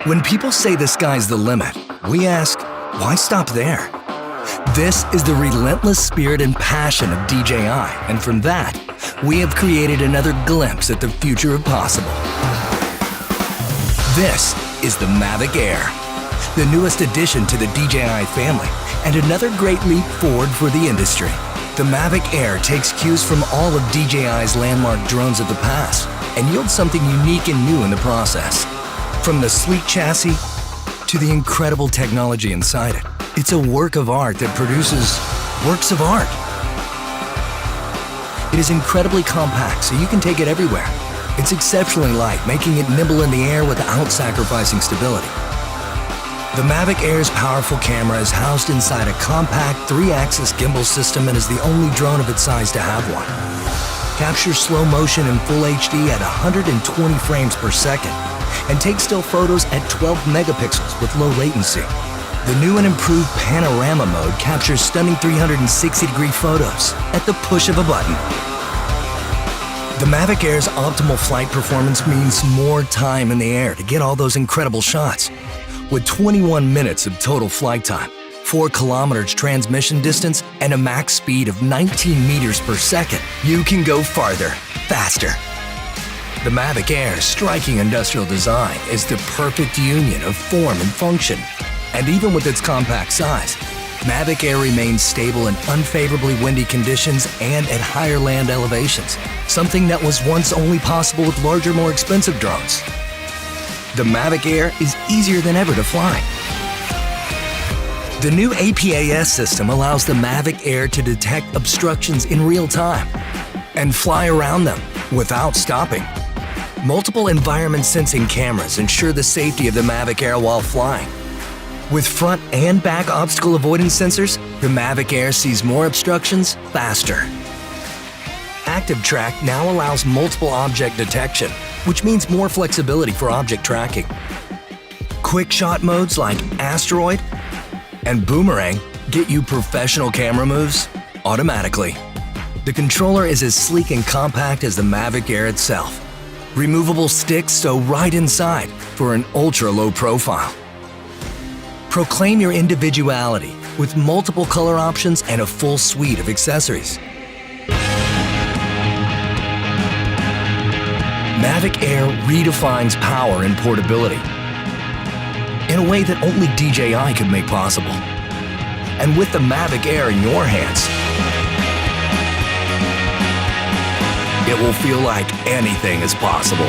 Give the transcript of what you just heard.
When people say the sky's the limit, we ask, why stop there? This is the relentless spirit and passion of DJI, and from that, we have created another glimpse at the future of possible. This is the Mavic Air, the newest addition to the DJI family, and another great leap forward for the industry. The Mavic Air takes cues from all of DJI's landmark drones of the past and yields something unique and new in the process. From the sleek chassis to the incredible technology inside it, it's a work of art that produces works of art. It is incredibly compact, so you can take it everywhere. It's exceptionally light, making it nimble in the air without sacrificing stability. The Mavic Air's powerful camera is housed inside a compact 3-axis gimbal system and is the only drone of its size to have one. Captures slow motion in full HD at 120 frames per second and takes still photos at 12 megapixels with low latency. The new and improved panorama mode captures stunning 360-degree photos at the push of a button. The Mavic Air's optimal flight performance means more time in the air to get all those incredible shots. With 21 minutes of total flight time, 4 kilometers transmission distance, and a max speed of 19 meters per second, you can go farther, faster. The Mavic Air's striking industrial design is the perfect union of form and function. And even with its compact size, Mavic Air remains stable in unfavorably windy conditions and at higher land elevations, something that was once only possible with larger, more expensive drones. The Mavic Air is easier than ever to fly. The new APAS system allows the Mavic Air to detect obstructions in real time and fly around them without stopping. Multiple environment sensing cameras ensure the safety of the Mavic Air while flying. With front and back obstacle avoidance sensors, the Mavic Air sees more obstructions faster. Active Track now allows multiple object detection, which means more flexibility for object tracking. Quick shot modes like Asteroid and Boomerang get you professional camera moves automatically. The controller is as sleek and compact as the Mavic Air itself. Removable sticks sew right inside for an ultra-low profile. Proclaim your individuality with multiple color options and a full suite of accessories. Mavic Air redefines power and portability in a way that only DJI could make possible. And with the Mavic Air in your hands, it will feel like anything is possible.